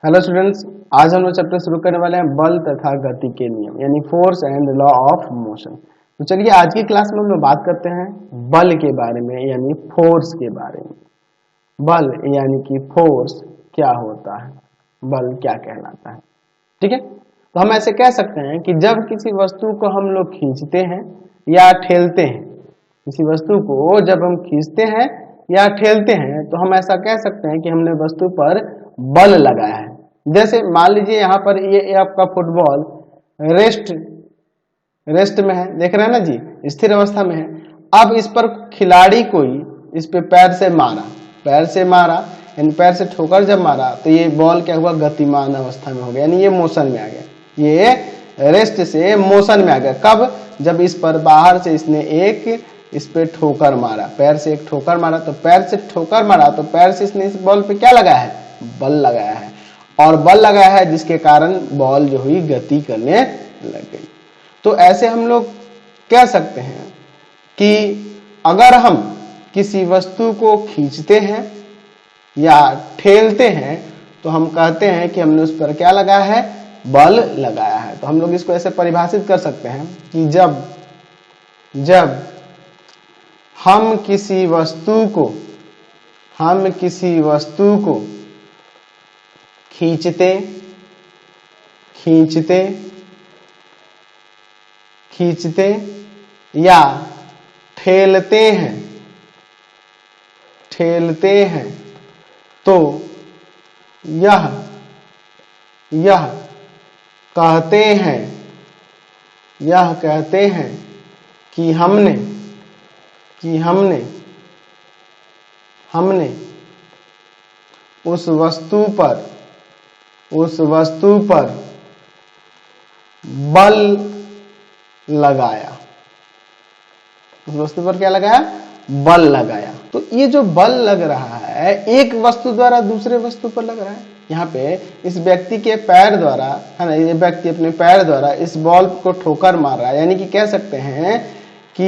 Hello students, आज हम लोग चैप्टर शुरू करने वाले हैं बल तथा गति के नियम यानी force and law of motion. तो चलिए आज की क्लास में हम लोग बात करते हैं बल के बारे में यानी फोर्स के बारे में। बल यानी कि फोर्स क्या होता है, बल क्या कहलाता है। ठीक है, तो हम ऐसे कह सकते हैं कि जब किसी वस्तु को हम लोग खींचते हैं या ठेलते हैं, किसी वस्तु को जब हम खींचते हैं या ठेलते हैं तो हम ऐसा कह सकते हैं कि हमने वस्तु पर बल लगाया है। जैसे मान लीजिए यहाँ पर ये आपका फुटबॉल रेस्ट में है, देख रहे हैं ना जी, स्थिर अवस्था में है। अब इस पर खिलाड़ी कोई इस पे पैर से मारा यानी पैर से ठोकर जब मारा तो ये बॉल क्या हुआ, गतिमान अवस्था में हो गया यानी ये मोशन में आ गया, ये रेस्ट से मोशन में आ गया। कब? जब इस पर बाहर से इसने इस पे ठोकर मारा, पैर से एक ठोकर मारा, तो पैर से ठोकर मारा तो पैर से इसने इस बॉल पे क्या लगाया है, बल लगाया है। और बल लगाया है जिसके कारण बॉल जो हुई गति करने लग गई। तो ऐसे हम लोग कह सकते हैं कि अगर हम किसी वस्तु को खींचते हैं या ठेलते हैं तो हम कहते हैं कि हमने उस पर क्या लगाया है, बल लगाया है। तो हम लोग इसको ऐसे परिभाषित कर सकते हैं कि जब हम किसी वस्तु को खींचते या ठेलते हैं तो यह कहते हैं कि हमने उस वस्तु पर बल लगाया। उस वस्तु पर क्या लगाया, बल लगाया। तो ये जो बल लग रहा है एक वस्तु द्वारा दूसरे वस्तु पर लग रहा है। यहाँ पे इस व्यक्ति के पैर द्वारा है ना, ये व्यक्ति अपने पैर द्वारा इस बॉल को ठोकर मार रहा है, यानी कि कह सकते हैं कि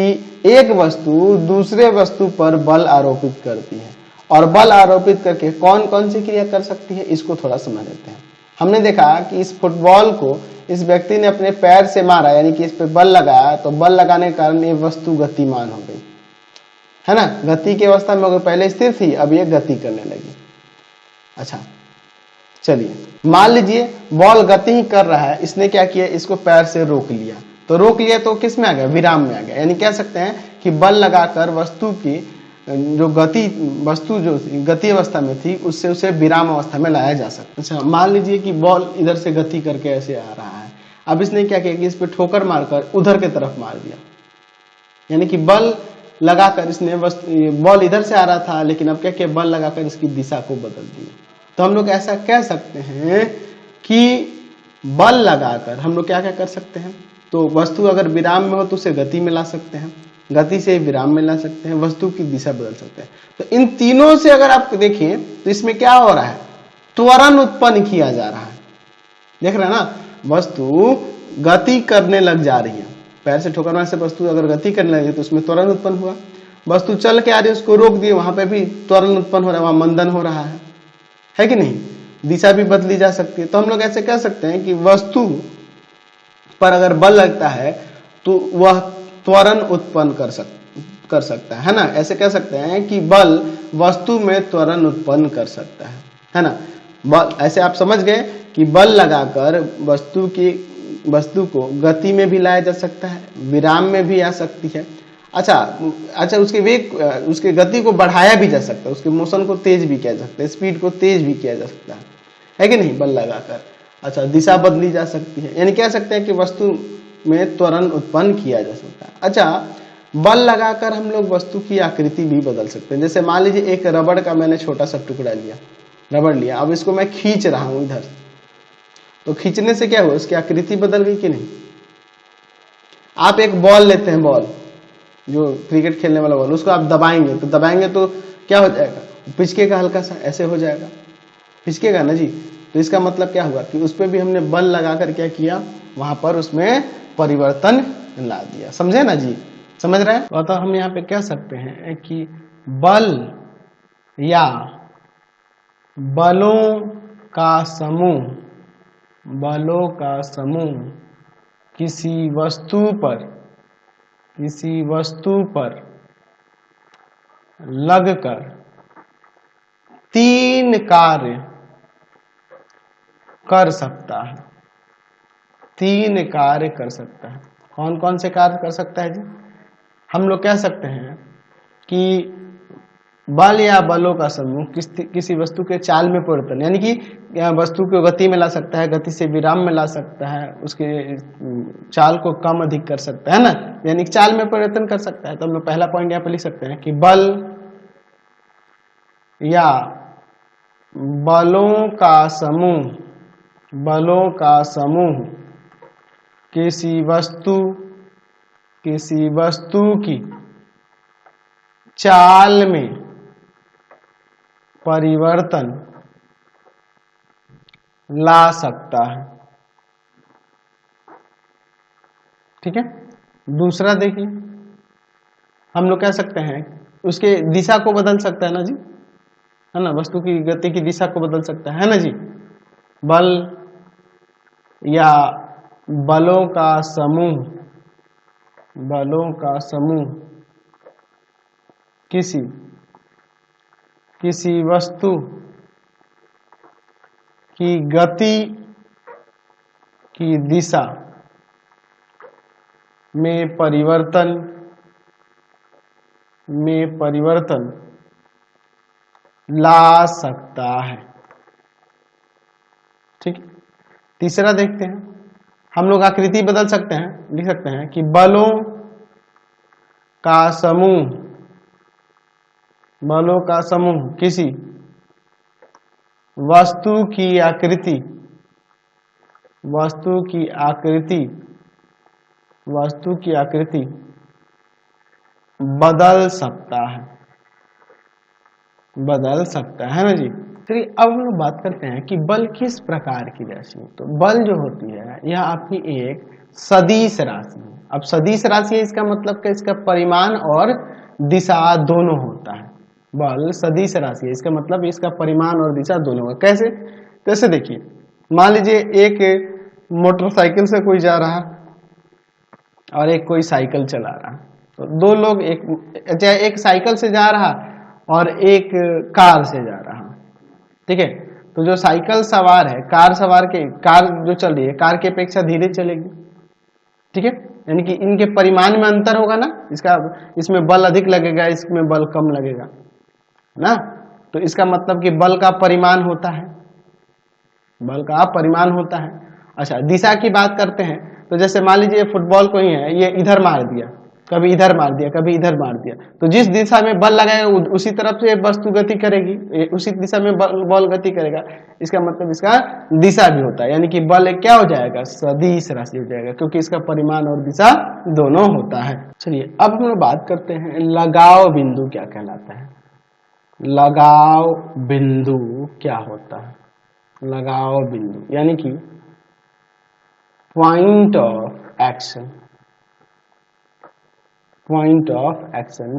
एक वस्तु दूसरे वस्तु पर बल आरोपित करती है। और बल आरोपित करके कौन कौन सी क्रिया कर सकती है, इसको थोड़ा समझ लेते हैं। हमने देखा कि इस फुटबॉल को इस व्यक्ति ने अपने पैर से मारा यानी कि इस पे बल लगाया, तो बल लगाने के कारण ये वस्तु गतिमान हो गई, है ना, गति की अवस्था में हो गई। पहले स्थिर थी, अब ये गति करने लगी। अच्छा चलिए, मान लीजिए बॉल गति ही कर रहा है, इसने क्या किया, इसको पैर से रोक लिया। तो रोक लिया तो किस में आ गया, विराम में आ गया। यानी कह सकते हैं कि बल लगाकर वस्तु की जो गति अवस्था में थी उससे उसे विराम अवस्था में लाया जा सकता है। अच्छा मान लीजिए कि बॉल इधर से गति करके ऐसे आ रहा है, अब इसने क्या किया कि इस पे ठोकर मारकर उधर के तरफ मार दिया, यानी कि बल लगाकर इसने बॉल इधर से आ रहा था लेकिन अब क्या किया, बल लगाकर इसकी दिशा को बदल दिया। तो हम लोग ऐसा कह सकते हैं कि बल लगाकर हम लोग क्या क्या कर सकते हैं, तो वस्तु अगर विराम में हो तो उसे गति में ला सकते हैं, गति से विराम में ला सकते हैं, वस्तु की दिशा बदल सकते हैं। तो इन तीनों से अगर आप देखें तो इसमें क्या हो रहा है, त्वरण उत्पन्न किया जा रहा है। देख रहे हैं ना, वस्तु गति करने लग जा रही है, पैर से ठोकर मारने से वस्तु अगर गति करने लगी तो उसमें त्वरण उत्पन्न हुआ। वस्तु चल के आ रही है, उसको रोक दिए, वहां पे भी त्वरण उत्पन्न हो रहा है, वहां मंदन हो रहा है कि नहीं, दिशा भी बदली जा सकती है। तो हम लोग ऐसे कह सकते हैं कि वस्तु पर अगर बल लगता है तो वह त्वरण उत्पन्न कर सकता है ना। ऐसे कह सकते हैं कि बल वस्तु में त्वरण उत्पन्न कर सकता है ना। बल ऐसे आप समझ गए कि बल लगाकर वस्तु को गति में भी लाया जा सकता है, विराम में भी आ सकती है। अच्छा उसके गति को बढ़ाया भी जा सकता है, उसके मोशन को तेज भी किया जा सकता है, स्पीड को तेज भी किया जा सकता है कि नहीं, बल लगाकर। अच्छा दिशा बदली जा सकती है, यानी कह सकते हैं कि वस्तु में त्वरण उत्पन्न किया जा सकता है। अच्छा बल लगाकर हम लोग वस्तु की आकृति भी बदल सकते हैं। जैसे मान लीजिए एक रबड़ का मैंने छोटा सा टुकड़ा लिया, रबड़ लिया, अब इसको मैं खींच रहा हूं इधर, तो खींचने से क्या हुआ, उसकी आकृति बदल गई कि नहीं। आप एक बॉल लेते हैं, बॉल जो क्रिकेट खेलने वाला बॉल, उसको आप दबाएंगे तो क्या हो जाएगा, पिचकेगा, हल्का सा ऐसे हो जाएगा, पिचकेगा ना जी। तो इसका मतलब क्या हुआ कि उस पर भी हमने बल लगाकर क्या किया, वहां पर उसमें परिवर्तन ला दिया। समझे ना जी, समझ रहे हैं। तो हम यहाँ पे कह सकते हैं कि बल या बलों का समूह, बलों का समूह किसी वस्तु पर लगकर 3 कार्य कर सकता है। 3 कार्य कर सकता है। कौन कौन से कार्य कर सकता है जी? हम लोग कह सकते हैं कि बल या बलों का समूह किसी वस्तु के चाल में परिवर्तन, यानी कि वस्तु को गति में ला सकता है, गति से विराम में ला सकता है, उसके चाल को कम अधिक कर सकता है ना, यानी चाल में परिवर्तन कर सकता है। तो हम लोग पहला पॉइंट यहाँ पे लिख सकते हैं कि बल या बलों का समूह किसी वस्तु की चाल में परिवर्तन ला सकता है। ठीक है। दूसरा देखिए, हम लोग कह सकते हैं उसके दिशा को बदल सकता है ना जी, है ना, वस्तु की गति की दिशा को बदल सकता है ना जी। बल या बलों का समूह किसी वस्तु की गति की दिशा में परिवर्तन ला सकता है। ठीक है। तीसरा देखते हैं, हम लोग आकृति बदल सकते हैं, लिख सकते हैं कि बलों का समूह किसी वस्तु की आकृति बदल सकता है ना जी। चलिए अब हम लोग बात करते हैं कि बल किस प्रकार की राशि है। तो बल जो होती है यह आपकी एक सदिश राशि है। अब सदिश राशि है, इसका मतलब कि इसका परिमाण और दिशा दोनों होता है। बल सदिश राशि है, इसका मतलब इसका परिमाण और दिशा दोनों होगा। कैसे देखिए, मान लीजिए एक मोटरसाइकिल से कोई जा रहा और एक कोई साइकिल चला रहा, तो दो लोग एक साइकिल से जा रहा और एक कार से जा रहा। ठीक है। तो जो साइकिल सवार है, कार जो चल रही है, कार की अपेक्षा धीरे चलेगी। ठीक है। यानी कि इनके परिमाण में अंतर होगा ना, इसमें बल अधिक लगेगा, इसमें बल कम लगेगा ना। तो इसका मतलब कि बल का परिमाण होता है। अच्छा, दिशा की बात करते हैं, तो जैसे मान लीजिए फुटबॉल को ही है, ये इधर मार दिया, कभी इधर मार दिया, कभी इधर मार दिया, तो जिस दिशा में बल लगाएगा उसी तरफ से वस्तु गति करेगी, उसी दिशा में बल गति करेगा। इसका मतलब इसका दिशा भी होता है, यानी कि बल क्या हो जाएगा, सदिश राशि हो जाएगा, क्योंकि इसका परिमाण और दिशा दोनों होता है। चलिए अब हम लोग बात करते हैं लगाव बिंदु क्या कहलाता है। लगाव बिंदु क्या होता है? लगाव बिंदु यानी कि पॉइंट ऑफ एक्शन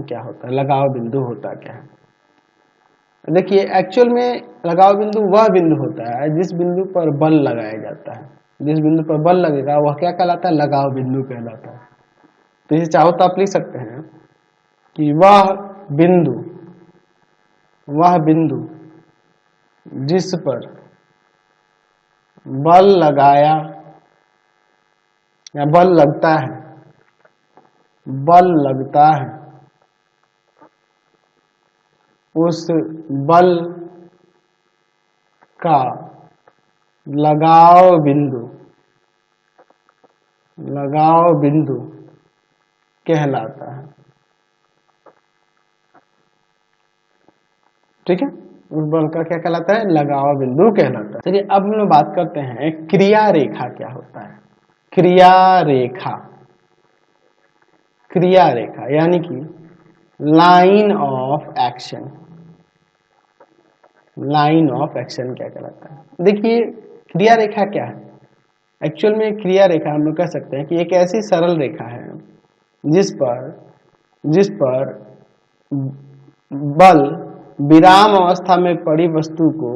क्या होता है, लगाव बिंदु होता क्या है? देखिए एक्चुअल में लगाव बिंदु वह बिंदु होता है जिस बिंदु पर बल लगाया जाता है। जिस बिंदु पर बल लगेगा वह क्या कहलाता है, लगाव बिंदु कहलाता है। तो इसे चाहो तो आप लिख सकते हैं कि वह बिंदु जिस पर बल लगाया या बल लगता है उस बल का लगाव बिंदु कहलाता है। ठीक है, उस बल का क्या कहलाता है, लगाव बिंदु कहलाता है। चलिए अब हम लोग बात करते हैं क्रिया रेखा क्या होता है। क्रिया रेखा यानी कि लाइन ऑफ एक्शन क्या कहलाता है। देखिए क्रिया रेखा क्या है, एक्चुअल में क्रिया रेखा हम लोग कह सकते हैं कि एक ऐसी सरल रेखा है जिस पर बल विराम अवस्था में पड़ी वस्तु को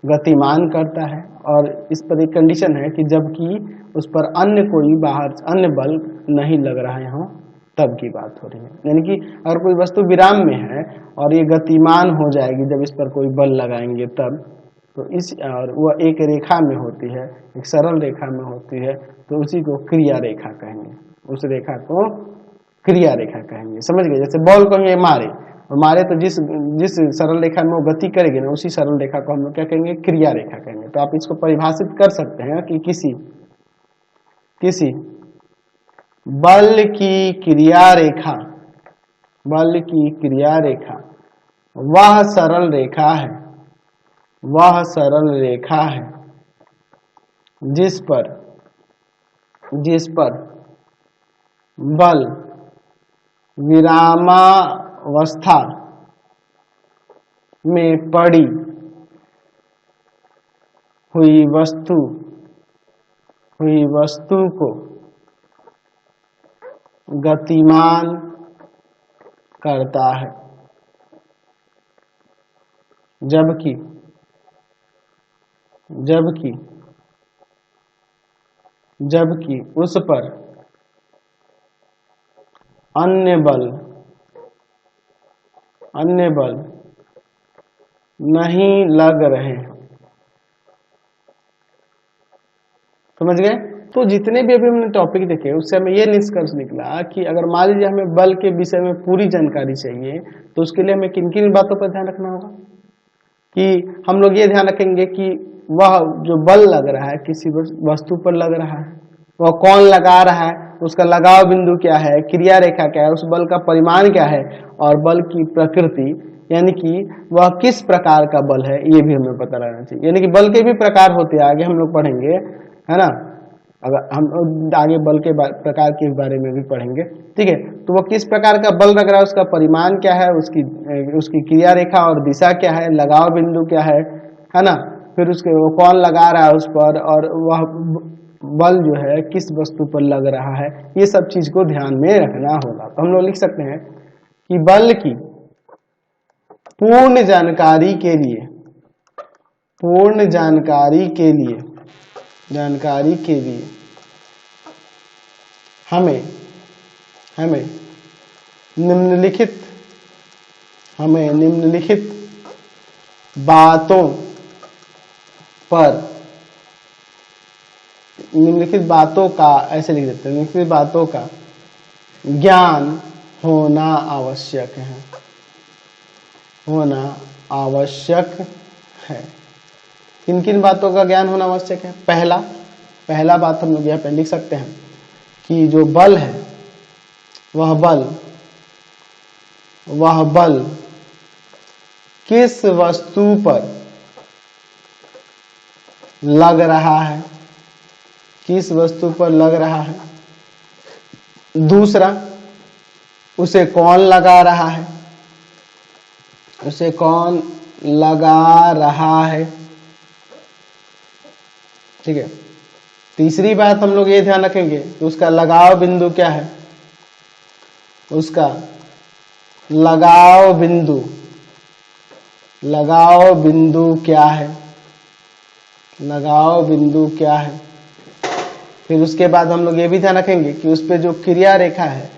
गतिमान करता है, और इस पर एक कंडीशन है कि जबकि उस पर अन्य कोई बाहर अन्य बल नहीं लग रहा है यहाँ, तब की बात हो रही है। यानी कि अगर कोई वस्तु विराम में है और ये गतिमान हो जाएगी जब इस पर कोई बल लगाएंगे तब, तो इस और वह एक रेखा में होती है, एक सरल रेखा में होती है, तो उसी को क्रिया रेखा कहेंगे। उस रेखा को क्रिया रेखा कहेंगे। समझ गए? जैसे बॉल को हम ये मारे और मारे तो जिस जिस सरल रेखा में वो गति करेगी ना, उसी सरल रेखा को हम लोग क्या कहेंगे? क्रिया रेखा कहेंगे। तो आप इसको परिभाषित कर सकते हैं कि किसी बल की क्रिया रेखा, बल की क्रिया रेखा वह सरल रेखा है, वह सरल रेखा है जिस पर बल विरामावस्था में पड़ी हुई वस्तु को गतिमान करता है, जबकि उस पर अन्य बल नहीं लग रहे। समझ गए? तो जितने भी अभी हमने टॉपिक देखे उससे हमें ये निष्कर्ष निकला कि अगर मान लीजिए हमें बल के विषय में पूरी जानकारी चाहिए तो उसके लिए हमें किन किन बातों पर ध्यान रखना होगा? कि हम लोग ये ध्यान रखेंगे कि वह जो बल लग रहा है किसी वस्तु पर लग रहा है, वह कौन लगा रहा है, उसका लगाव बिंदु क्या है, क्रिया रेखा क्या है, उस बल का परिमाण क्या है, और बल की प्रकृति यानी कि वह किस प्रकार का बल है, ये भी हमें पता रहना चाहिए। यानी कि बल के भी प्रकार होते हैं, आगे हम लोग पढ़ेंगे, है ना? अगर हम आगे बल के प्रकार के बारे में भी पढ़ेंगे, ठीक है? तो वो किस प्रकार का बल लग रहा है, उसका परिमाण क्या है, उसकी क्रिया रेखा और दिशा क्या है, लगाव बिंदु क्या है ना? फिर उसके वो कौन लगा रहा है उस पर, और वह बल जो है किस वस्तु पर लग रहा है, ये सब चीज को ध्यान में रखना होगा। तो हम लोग लिख सकते हैं कि बल की पूर्ण जानकारी के लिए हमें निम्नलिखित बातों का ऐसे लिख देते हैं, निम्नलिखित बातों का ज्ञान होना आवश्यक है। किन किन बातों का ज्ञान होना आवश्यक है? पहला बात हम लोग यहाँ पे लिख सकते हैं कि जो बल है वह बल किस वस्तु पर लग रहा है, किस वस्तु पर लग रहा है। दूसरा, उसे कौन लगा रहा है, ठीक है? तीसरी बात हम लोग ये ध्यान रखेंगे कि उसका लगाव बिंदु क्या है, उसका लगाव बिंदु क्या है। फिर उसके बाद हम लोग ये भी ध्यान रखेंगे कि उस पे जो क्रिया रेखा है,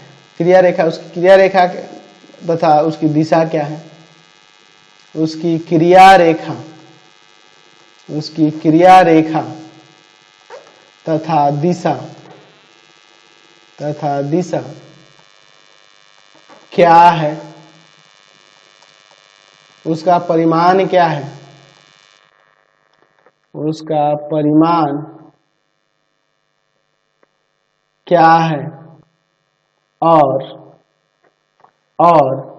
उसकी क्रिया रेखा तथा उसकी दिशा क्या है, उसकी क्रिया रेखा तथा दिशा क्या है, उसका परिमाण क्या है, और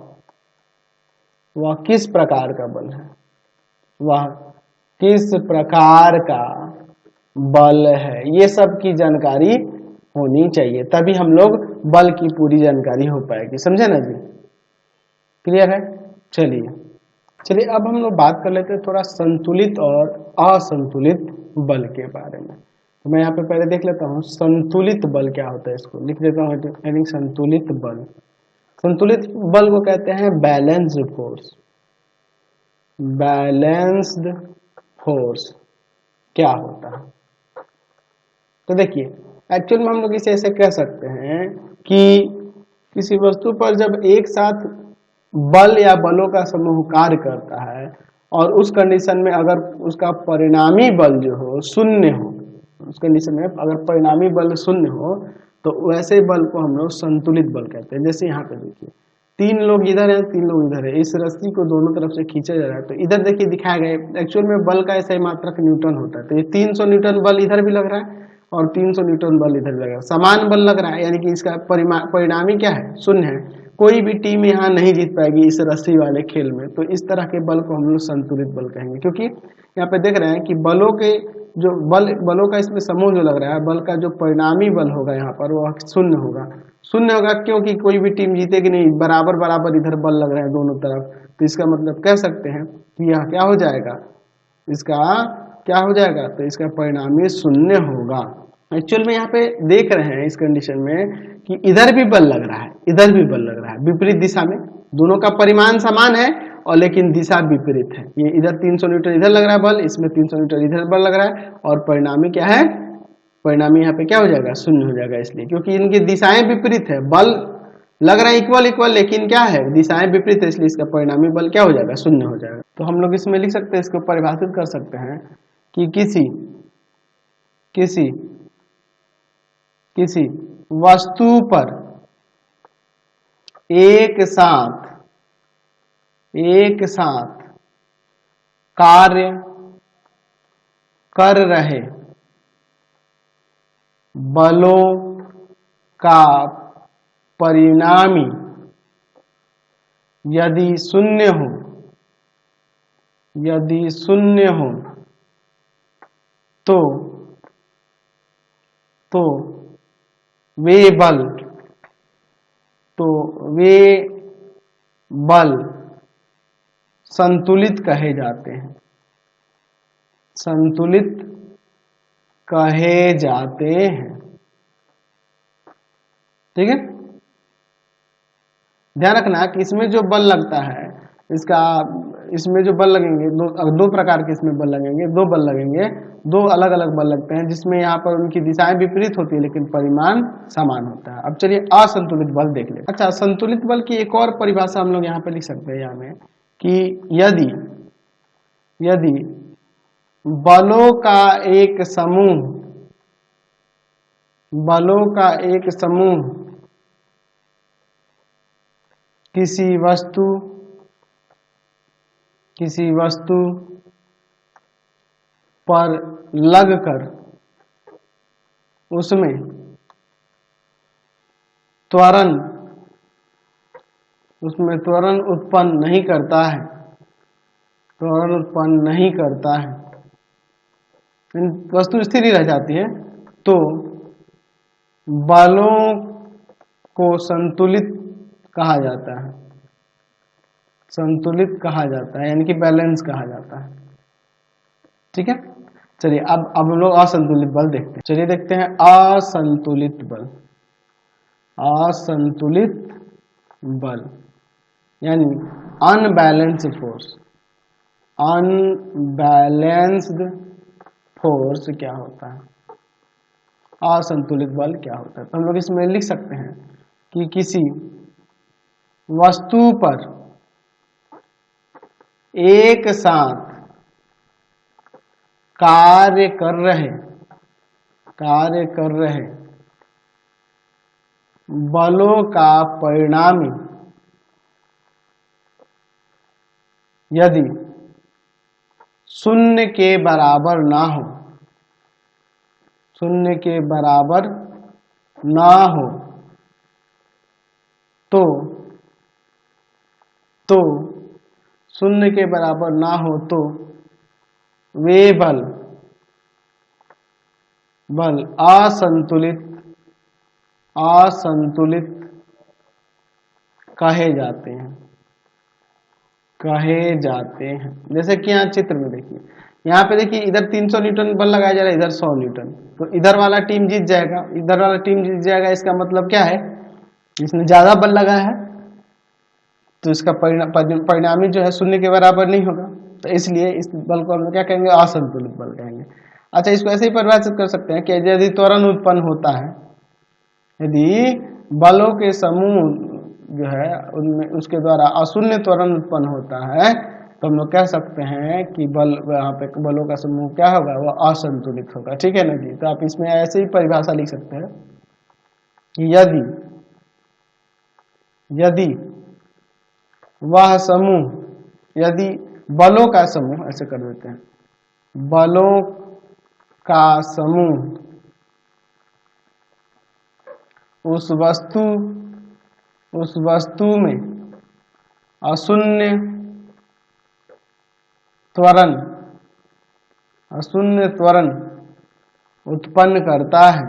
वह किस प्रकार का बल है, ये सब की जानकारी होनी चाहिए, तभी हम लोग बल की पूरी जानकारी हो पाएगी। समझे ना जी? क्लियर है? चलिए अब हम लोग बात कर लेते हैं थोड़ा संतुलित और असंतुलित बल के बारे में। तो मैं यहाँ पे पहले देख लेता हूँ संतुलित बल क्या होता है, इसको लिख देता हूँ। संतुलित बल को कहते हैं बैलेंस्ड फोर्स क्या होता है। तो देखिए एक्चुअल में हम लोग इसे ऐसे कह सकते हैं कि किसी वस्तु पर जब एक साथ बल या बलों का समूह कार्य करता है और उस कंडीशन में अगर उसका परिणामी बल जो हो शून्य हो, उस कंडीशन में अगर परिणामी बल शून्य हो तो वैसे बल को हम लोग संतुलित बल कहते हैं। जैसे यहाँ पे देखिए 3 लोग इधर हैं 3 लोग इधर है, इस रस्सी को दोनों तरफ से खींचा जा रहा है, तो इधर देखिए दिखाया गया एक्चुअल में बल का ऐसा ही मात्रक न्यूटन होता है। तो ये 300 न्यूटन बल इधर भी लग रहा है और 300 न्यूटन बल इधर लग रहा है, समान बल लग रहा है, यानी कि इसका परिणामी क्या है शून्य है। कोई भी टीम यहाँ नहीं जीत पाएगी इस रस्सी वाले खेल में। तो इस तरह के बल को हम लोग संतुलित बल कहेंगे, क्योंकि यहाँ पे देख रहे हैं कि बलों के जो बलों का इसमें समूह जो लग रहा है, बल का जो परिणामी बल होगा यहाँ पर वो शून्य होगा। शून्य होगा क्योंकि कोई भी टीम जीतेगी नहीं, बराबर बराबर इधर बल लग रहे हैं दोनों तरफ। तो इसका मतलब कह सकते हैं कि यह क्या हो जाएगा, इसका क्या हो जाएगा, तो इसका परिणामी शून्य होगा। एक्चुअल में यहाँ पे देख रहे हैं इस कंडीशन में कि इधर भी बल लग रहा है, इधर भी बल लग रहा है विपरीत दिशा में, दोनों का परिमाण समान है और लेकिन दिशा विपरीत है। ये इधर 300 न्यूटन इधर लग रहा है बल, इसमें 300 न्यूटन इधर बल लग रहा है और परिणामी क्या है, परिणामी यहाँ पे क्या हो जाएगा शून्य हो जाएगा, इसलिए क्योंकि इनकी दिशाएं विपरीत है। बल लग रहा है इक्वल इक्वल लेकिन क्या है दिशाएं विपरीत है, इसलिए इसका परिणामी बल क्या हो जाएगा शून्य हो जाएगा। तो हम लोग इसमें लिख सकते हैं, इसको परिभाषित कर सकते हैं कि किसी वस्तु पर एक साथ कार्य कर रहे बलों का परिणामी यदि शून्य हो तो वे बल संतुलित कहे जाते हैं, संतुलित कहे जाते हैं। ठीक है, ध्यान रखना कि इसमें जो बल लगता है इसमें जो बल लगेंगे दो प्रकार के इसमें बल लगेंगे, 2 बल लगेंगे, 2 अलग अलग बल लगते हैं जिसमें यहाँ पर उनकी दिशाएं विपरीत होती है लेकिन परिमाण समान होता है। अब चलिए असंतुलित बल देख लेते हैं। अच्छा, संतुलित बल की एक और परिभाषा हम लोग यहाँ पे लिख सकते हैं यहाँ में कि यदि बलों का एक समूह किसी वस्तु पर लगकर उसमें त्वरण उत्पन्न नहीं करता है, वस्तु स्थिर ही रह जाती है, तो बलों को संतुलित कहा जाता है, यानी कि बैलेंस कहा जाता है। ठीक है, चलिए अब हम लोग असंतुलित बल देखते हैं। चलिए देखते हैं असंतुलित बल यानी अनबैलेंस्ड फोर्स क्या होता है, असंतुलित बल क्या होता है। तो हम लोग इसमें लिख सकते हैं कि किसी वस्तु पर एक साथ कार्य कर रहे बलों का परिणामी यदि शून्य के बराबर ना हो तो शून्य के बराबर ना हो तो वे बल असंतुलित कहे जाते हैं। जैसे कि यहाँ चित्र में देखिए, यहाँ पे देखिए इधर 300 न्यूटन बल लगाया जा रहा है, इधर 100 न्यूटन, तो इधर वाला टीम जीत जाएगा। इसका मतलब क्या है, इसने ज्यादा बल लगाया है तो इसका परिणामी जो है शून्य के बराबर नहीं होगा। तो इसलिए इस बल को हम लोग क्या कहेंगे, असंतुलित बल कहेंगे। अच्छा, इसको ऐसे ही परिभाषित कर सकते हैं कि यदि त्वरण उत्पन्न होता है, यदि बलों के समूह जो है उनमें उसके द्वारा अशून्य त्वरण उत्पन्न होता है, तो हम लोग कह सकते हैं कि बल, यहाँ पे बलों का समूह क्या होगा, वो असंतुलित होगा। ठीक है ना जी। तो आप इसमें ऐसे ही परिभाषा लिख सकते हैं कि यदि वह समूह, यदि बलों का समूह, ऐसे कर देते हैं, बलों का समूह उस वस्तु में अशून्य त्वरण उत्पन्न करता है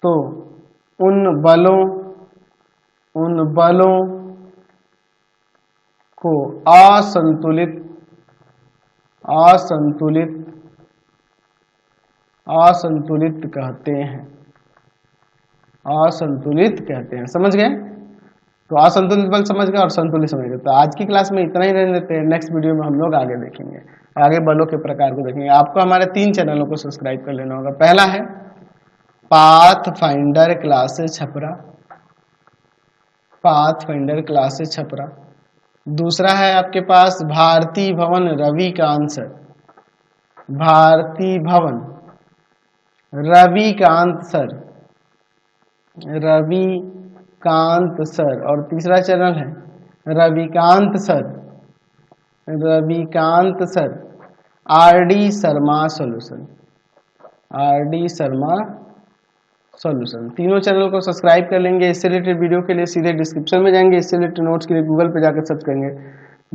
तो उन बलों को असंतुलित कहते हैं, असंतुलित कहते हैं। समझ गए? तो असंतुलित बल समझ गए और संतुलित समझ गए। तो आज की क्लास में इतना ही रहने देते हैं। नेक्स्ट वीडियो में हम लोग आगे देखेंगे, आगे बलों के प्रकार को देखेंगे। आपको हमारे 3 चैनलों को सब्सक्राइब कर लेना होगा। पहला है पाथफाइंडर क्लासेस छपरा, दूसरा है आपके पास भारती भवन रविकांत सर, और तीसरा चैनल है Ravikant sir RD Sharma solution. तीनों चैनल को सब्सक्राइब कर लेंगे। इससे रिलेटेड वीडियो के लिए सीधे डिस्क्रिप्शन में जाएंगे, इससे रिलेटेड नोट्स के लिए गूगल पे जाकर सर्च करेंगे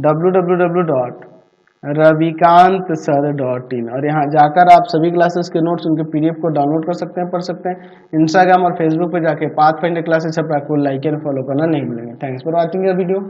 www.ravikantsir.in, और यहाँ जाकर आप सभी क्लासेस के नोट्स, उनके PDF को डाउनलोड कर सकते हैं, पढ़ सकते हैं। इंस्टाग्राम और फेसबुक पे जाके पाथफाइंडर क्लासेस छपरा को लाइक एंड फॉलो करना नहीं भूलेंगे। Thanks for watching your video.